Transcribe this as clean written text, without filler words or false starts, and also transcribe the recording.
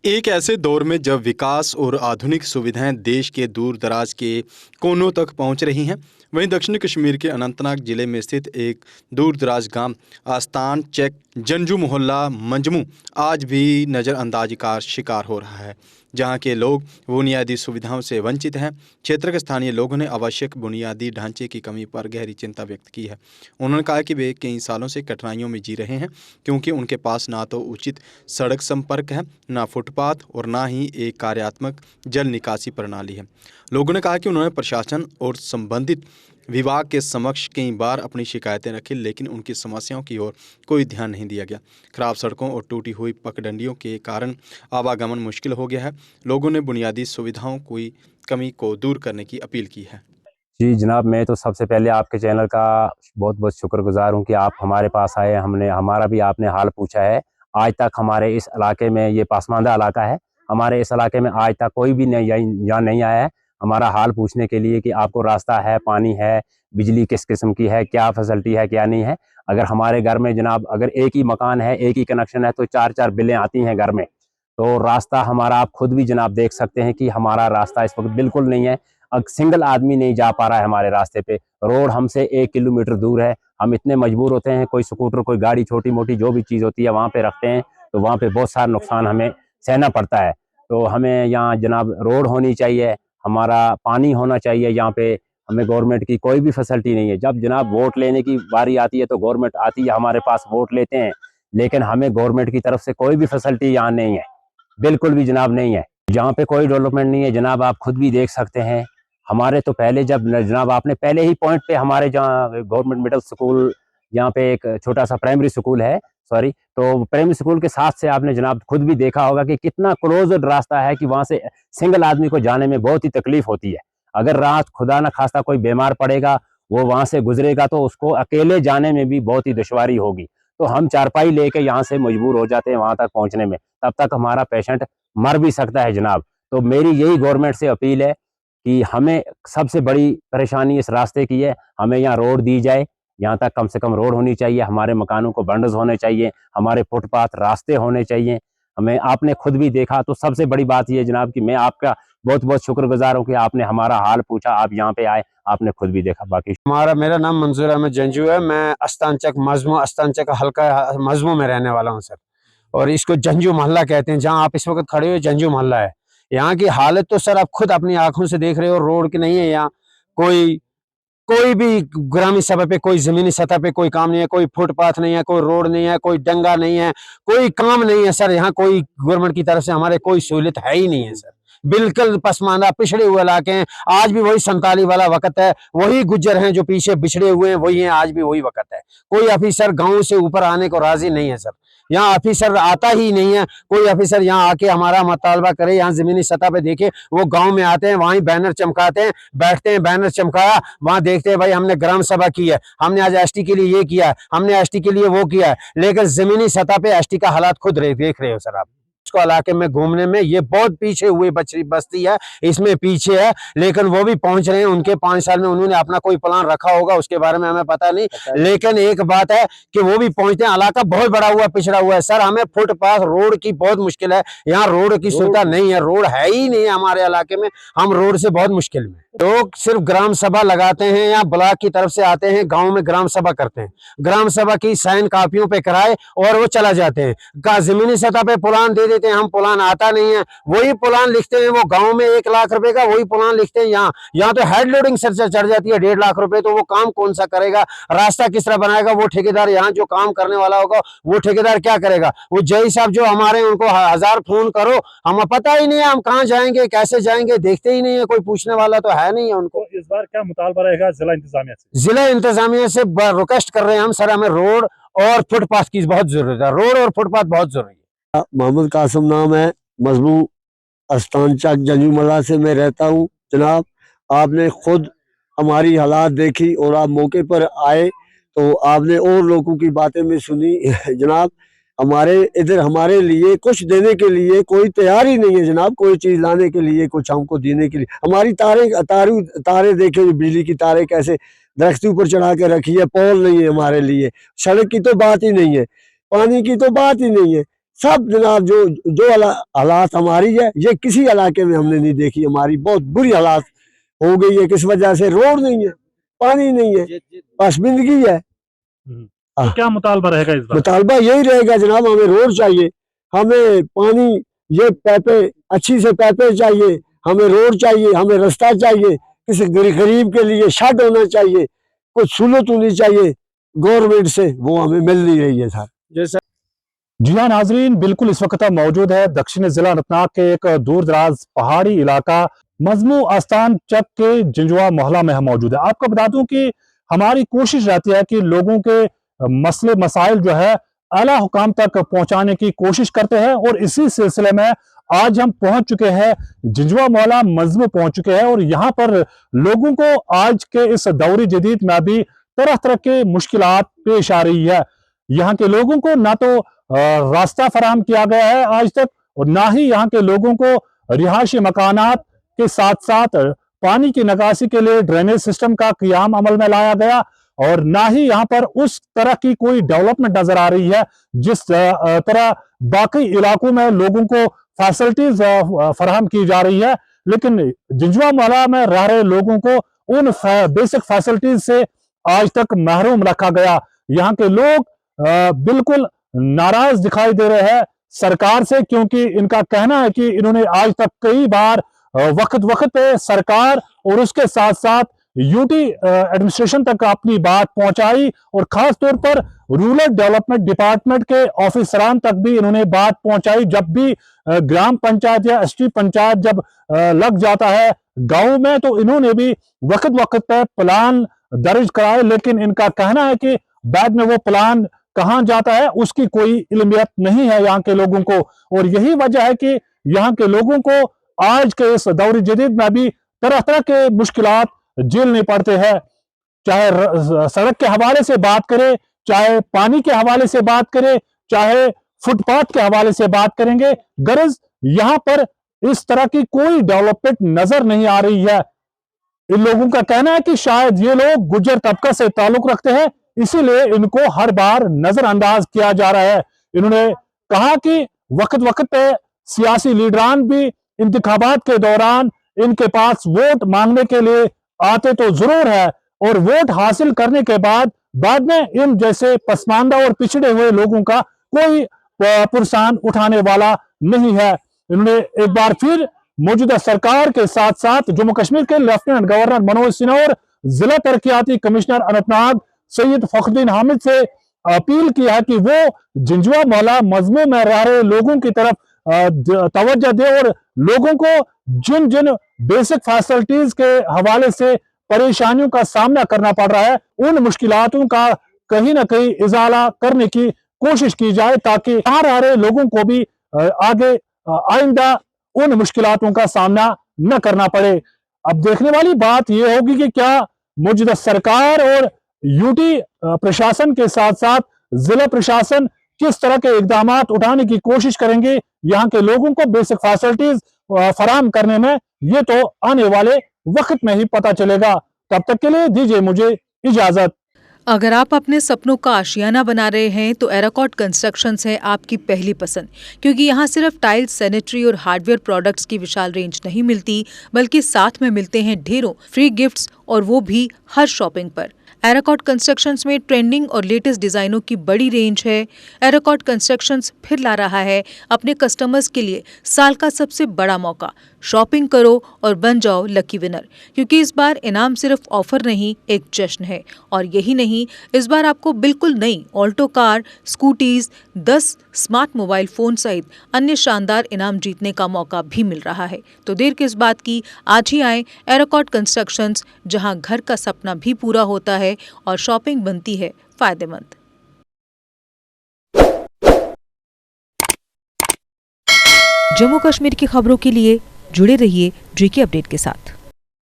एक ऐसे दौर में जब विकास और आधुनिक सुविधाएं देश के दूर दराज के कोनों तक पहुंच रही हैं, वहीं दक्षिण कश्मीर के अनंतनाग जिले में स्थित एक दूर दराज गांव आस्तान चेक जंजू मोहल्ला मंजमू आज भी नज़रअंदाजी का शिकार हो रहा है, जहां के लोग बुनियादी सुविधाओं से वंचित हैं। क्षेत्र के स्थानीय लोगों ने आवश्यक बुनियादी ढांचे की कमी पर गहरी चिंता व्यक्त की है। उन्होंने कहा कि वे कई सालों से कठिनाइयों में जी रहे हैं, क्योंकि उनके पास ना तो उचित सड़क संपर्क है, ना फुटपाथ और ना ही एक कार्यात्मक जल निकासी प्रणाली है। लोगों ने कहा कि उन्होंने प्रशासन और संबंधित विभाग के समक्ष कई बार अपनी शिकायतें रखी, लेकिन उनकी समस्याओं की ओर कोई ध्यान नहीं दिया गया। खराब सड़कों और टूटी हुई पगडंडियों के कारण आवागमन मुश्किल हो गया है। लोगों ने बुनियादी सुविधाओं की कमी को दूर करने की अपील की है। जी जनाब, मैं तो सबसे पहले आपके चैनल का बहुत बहुत शुक्रगुजार हूँ कि आप हमारे पास आए, हमने हमारा भी आपने हाल पूछा है। आज तक हमारे इस इलाके में, ये पासमानदा इलाका है, हमारे इस इलाके में आज तक कोई भी यहाँ नहीं आया है हमारा हाल पूछने के लिए कि आपको रास्ता है, पानी है, बिजली किस किस्म की है, क्या फैसिलिटी है, क्या नहीं है। अगर हमारे घर में जनाब अगर एक ही मकान है, एक ही कनेक्शन है, तो 4-4 बिलें आती हैं घर में। तो रास्ता हमारा आप खुद भी जनाब देख सकते हैं कि हमारा रास्ता इस वक्त बिल्कुल नहीं है। सिंगल आदमी नहीं जा पा रहा है हमारे रास्ते पे। रोड हमसे 1 किलोमीटर दूर है। हम इतने मजबूर होते हैं, कोई स्कूटर, कोई गाड़ी, छोटी मोटी जो भी चीज़ होती है वहाँ पे रखते हैं, तो वहाँ पे बहुत सारा नुकसान हमें सहना पड़ता है। तो हमें यहाँ जनाब रोड होनी चाहिए, हमारा पानी होना चाहिए यहाँ पे। हमें गवर्नमेंट की कोई भी फैसिलिटी नहीं है। जब जनाब वोट लेने की बारी आती है तो गवर्नमेंट आती है हमारे पास, वोट लेते हैं, लेकिन हमें गवर्नमेंट की तरफ से कोई भी फैसिलिटी यहाँ नहीं है, बिल्कुल भी जनाब नहीं है। जहाँ पे कोई डेवलपमेंट नहीं है जनाब, आप खुद भी देख सकते हैं। हमारे तो पहले जब जनाब आपने पहले ही पॉइंट पे हमारे जहाँ गवर्नमेंट मिडिल स्कूल, यहाँ पे एक छोटा सा प्राइमरी स्कूल है, सॉरी, तो प्राइमरी स्कूल के साथ से आपने जनाब खुद भी देखा होगा कि कितना क्लोज रास्ता है कि वहाँ से सिंगल आदमी को जाने में बहुत ही तकलीफ होती है। अगर रात खुदा न खास्ता कोई बीमार पड़ेगा, वो वहाँ से गुजरेगा तो उसको अकेले जाने में भी बहुत ही दुश्वारी होगी। तो हम चारपाई लेके यहाँ से मजबूर हो जाते हैं वहाँ तक पहुँचने में, तब तक हमारा पेशेंट मर भी सकता है जनाब। तो मेरी यही गवर्नमेंट से अपील है कि हमें सबसे बड़ी परेशानी इस रास्ते की है, हमें यहाँ रोड दी जाए। यहाँ तक कम से कम रोड होनी चाहिए, हमारे मकानों को बंडर्स होने चाहिए, हमारे फुटपाथ रास्ते होने चाहिए। हमें आपने खुद भी देखा, तो सबसे बड़ी बात यह जनाब कि मैं आपका बहुत बहुत शुक्रगुजार हूँ कि आपने हमारा हाल पूछा, आप यहाँ पे आए, आपने खुद भी देखा। बाकी मेरा नाम मंजूर अहमद जंजू है। मैं अस्तानचक हल्का मजमू में रहने वाला हूँ सर, और इसको जंजू मोहल्ला कहते हैं। जहाँ आप इस वक्त खड़े हुए जंजू मोहल्ला है। यहाँ की हालत तो सर आप खुद अपनी आंखों से देख रहे हो। रोड की नहीं है यहाँ, कोई कोई भी ग्रामीण सतह पे, कोई जमीनी सतह पे कोई काम नहीं है, कोई फुटपाथ नहीं है, कोई रोड नहीं है, कोई डंगा नहीं है, कोई काम नहीं है सर। यहाँ कोई गवर्नमेंट की तरफ से हमारे कोई सहूलियत है ही नहीं है सर। बिल्कुल पसमानदा पिछड़े हुए इलाके हैं। आज भी वही 47 वाला वक्त है, वही गुज्जर हैं जो पीछे बिछड़े हुए हैं, वही हैं, आज भी वही वक्त है। कोई ऑफिसर गांव से ऊपर आने को राजी नहीं है सर। यहाँ ऑफिसर आता ही नहीं है। कोई ऑफिसर यहाँ आके हमारा मुतालबा करे, यहाँ जमीनी सतह पे देखे, वो गांव में आते हैं, वहीं बैनर चमकाते हैं, बैठते हैं, बैनर चमकाया, वहां देखते हैं भाई हमने ग्राम सभा की है, हमने आज एसटी के लिए ये किया है, हमने एसटी के लिए वो किया है। लेकिन जमीनी सतह पे एसटी का हालात खुद देख रहे हो सर आप। इसको इलाके में घूमने में ये बहुत पीछे हुई बस्ती है, इसमें पीछे है, लेकिन वो भी पहुंच रहे हैं। उनके 5 साल में उन्होंने अपना कोई प्लान रखा होगा, उसके बारे में हमें पता नहीं, लेकिन एक बात है कि वो भी पहुंचते हैं। इलाका बहुत बड़ा हुआ, पिछड़ा हुआ है सर। हमें फुटपाथ रोड की बहुत मुश्किल है, यहाँ रोड की सुविधा नहीं है, रोड है ही नहीं है हमारे इलाके में। हम रोड से बहुत मुश्किल में। लोग सिर्फ ग्राम सभा लगाते हैं, या ब्लॉक की तरफ से आते हैं, गांव में ग्राम सभा करते हैं, ग्राम सभा की साइन कापियों पे कराए और वो चला जाते हैं। जमीनी सतह पे प्लान दे देते हैं, हम प्लान आता नहीं है, वही प्लान लिखते हैं। वो गांव में 1 लाख रुपए का वही प्लान लिखते हैं, यहाँ तो हेड लोडिंग सर चढ़ जाती है 1.5 लाख रुपए। तो वो काम कौन सा करेगा, रास्ता किस तरह बनाएगा वो ठेकेदार? यहाँ जो काम करने वाला होगा वो ठेकेदार क्या करेगा? वो जय साहब जो हमारे, उनको 1000 फोन करो, हमें पता ही नहीं है हम कहाँ जाएंगे, कैसे जाएंगे, देखते ही नहीं है, कोई पूछने वाला तो है नहीं है उनको। तो इस बार क्या मुतालबा रहेगा जिला इंतजामिया से? जिला इंतजामिया से रिक्वेस्ट कर रहे हैं हम सर, हमें रोड और फुटपाथ की बहुत जरूरत है, रोड और फुटपाथ बहुत जरूरी है। मोहम्मद कासिम नाम है, मजमू अस्तानचक जंजू मोहल्ला से मैं रहता हूँ। जनाब आपने खुद हमारी हालात देखी और आप मौके पर आए, तो आपने और लोगों की बातें में सुनी। जनाब हमारे इधर हमारे लिए कुछ देने के लिए कोई तैयार ही नहीं है जनाब, कोई चीज़ लाने के लिए, कुछ हमको देने के लिए। हमारी तारे देखे, बिजली की तारें कैसे दरख्त ऊपर चढ़ा के रखी है, पोल नहीं है हमारे लिए, सड़क की तो बात ही नहीं है, पानी की तो बात ही नहीं है। सब जनाब जो जो हालात हमारी है ये किसी इलाके में हमने नहीं देखी। हमारी बहुत बुरी हालात हो गई है। किस वजह से? रोड नहीं है, पानी नहीं है, पसबिंदगी है। तो क्या मुतालबा रहेगा इस बार? मुतालबा यही रहेगा जनाब, हमें रोड चाहिए, हमें पानी, ये पैपे अच्छी से पैपे चाहिए, हमें रोड चाहिए, हमें रास्ता चाहिए, किसी गरीब के लिए शेड होना चाहिए, कुछ सहूलत होनी चाहिए गवर्नमेंट से, वो हमें मिल नहीं रही है सर। जैसा जी हाँ नाजरीन, बिल्कुल इस वक्त हम मौजूद है दक्षिणी जिला अनंतनाग के एक दूर दराज पहाड़ी इलाका मजमू आस्तान चक के जिंजुआ मोहल्ला में हम मौजूद है। आपको बता दूं कि हमारी कोशिश रहती है कि लोगों के मसले मसाइल जो है आला हुकाम तक पहुंचाने की कोशिश करते हैं, और इसी सिलसिले में आज हम पहुंच चुके हैं जिंजुआ मोहल्ला मजमू पहुंच चुके हैं, और यहाँ पर लोगों को आज के इस दौर जदीद में भी तरह तरह के मुश्किलात पेश आ रही है। यहाँ के लोगों को ना तो रास्ता फराहम किया गया है आज तक, और ना ही यहाँ के लोगों को रिहायशी मकानात के साथ साथ पानी की निकासी के लिए ड्रेनेज सिस्टम का क़याम अमल में लाया गया, और ना ही यहाँ पर उस तरह की कोई डेवलपमेंट नजर आ रही है जिस तरह बाकी इलाकों में लोगों को फैसिलिटीज फराहम की जा रही है। लेकिन जिंजुआ मोहल्ला में रह रहे लोगों को उन बेसिक फैसिलिटीज से आज तक महरूम रखा गया। यहाँ के लोग बिल्कुल नाराज दिखाई दे रहे हैं सरकार से, क्योंकि इनका कहना है कि इन्होंने आज तक कई बार वक्त पे सरकार और उसके साथ साथ यूटी एडमिनिस्ट्रेशन तक अपनी बात पहुंचाई, और खास तौर पर रूरल डेवलपमेंट डिपार्टमेंट के ऑफिसरान तक भी इन्होंने बात पहुंचाई। जब भी ग्राम पंचायत या एसटी पंचायत जब लग जाता है गांव में, तो इन्होंने भी वक्त पे प्लान दर्ज कराए, लेकिन इनका कहना है कि बाद में वो प्लान कहां जाता है उसकी कोई इल्मियत नहीं है यहाँ के लोगों को। और यही वजह है कि यहाँ के लोगों को आज के इस दौर जदीद में भी तरह तरह के मुश्किलात झेलने पड़ते हैं, चाहे सड़क के हवाले से बात करें, चाहे पानी के हवाले से बात करें, चाहे फुटपाथ के हवाले से बात करेंगे। गरज यहाँ पर इस तरह की कोई डेवलपमेंट नजर नहीं आ रही है। इन लोगों का कहना है कि शायद ये लोग गुज्जर तबका से ताल्लुक रखते हैं, इसीलिए इनको हर बार नजरअंदाज किया जा रहा है। इन्होंने कहा कि वक्त पे सियासी लीडरान भी इंतखाबात के दौरान इनके पास वोट मांगने के लिए आते तो जरूर है, और वोट हासिल करने के बाद में इन जैसे पसमानदा और पिछड़े हुए लोगों का कोई पुरसान उठाने वाला नहीं है। इन्होंने एक बार फिर मौजूदा सरकार के साथ साथ जम्मू कश्मीर के लेफ्टिनेंट गवर्नर मनोज सिन्हा और जिला तरक्याती कमिश्नर अनंतनाग सैयद फखरुद्दीन हामिद से अपील किया है कि वो जिंजुआ मोहल्ला मजमू में रह रहे लोगों की तरफ तवज्जो दे, और लोगों को जिन जिन बेसिक फैसिलिटीज के हवाले से परेशानियों का सामना करना पड़ रहा है, उन मुश्किलातों का कहीं ना कहीं इजाला करने की कोशिश की जाए, ताकि यहाँ रह रहे लोगों को भी आगे आइंदा उन मुश्किलातों का सामना न करना पड़े। अब देखने वाली बात यह होगी कि क्या मौजूदा सरकार और यूटी प्रशासन के साथ साथ जिला प्रशासन किस तरह के इकदाम उठाने की कोशिश करेंगे यहाँ के लोगों को बेसिक फैसिलिटीज फराहम करने में, ये तो आने वाले वक्त में ही पता चलेगा। तब तक के लिए दीजिए मुझे इजाजत। अगर आप अपने सपनों का आशियाना बना रहे हैं तो एराकॉट कंस्ट्रक्शंस है आपकी पहली पसंद, क्योंकि यहाँ सिर्फ टाइल्स, सैनिटरी और हार्डवेयर प्रोडक्ट्स की विशाल रेंज नहीं मिलती, बल्कि साथ में मिलते हैं ढेरों फ्री गिफ्ट्स, और वो भी हर शॉपिंग पर। एराकॉट कंस्ट्रक्शंस में ट्रेंडिंग और लेटेस्ट डिजाइनों की बड़ी रेंज है। एराकॉट कंस्ट्रक्शंस फिर ला रहा है अपने कस्टमर्स के लिए साल का सबसे बड़ा मौका। शॉपिंग करो और बन जाओ लकी विनर, क्योंकि इस बार इनाम सिर्फ ऑफर नहीं, एक जश्न है। और यही नहीं, इस बार आपको बिल्कुल नई Alto car, scooties, 10 smart mobile phone सहित अन्य शानदार इनाम जीतने का मौका भी मिल रहा है। तो देर किस बात की, आज ही आए एराकॉट कंस्ट्रक्शंस, जहां घर का सपना भी पूरा होता है और शॉपिंग बनती है फायदेमंद। जम्मू कश्मीर की खबरों के लिए जुड़े रहिए GK अपडेट के साथ।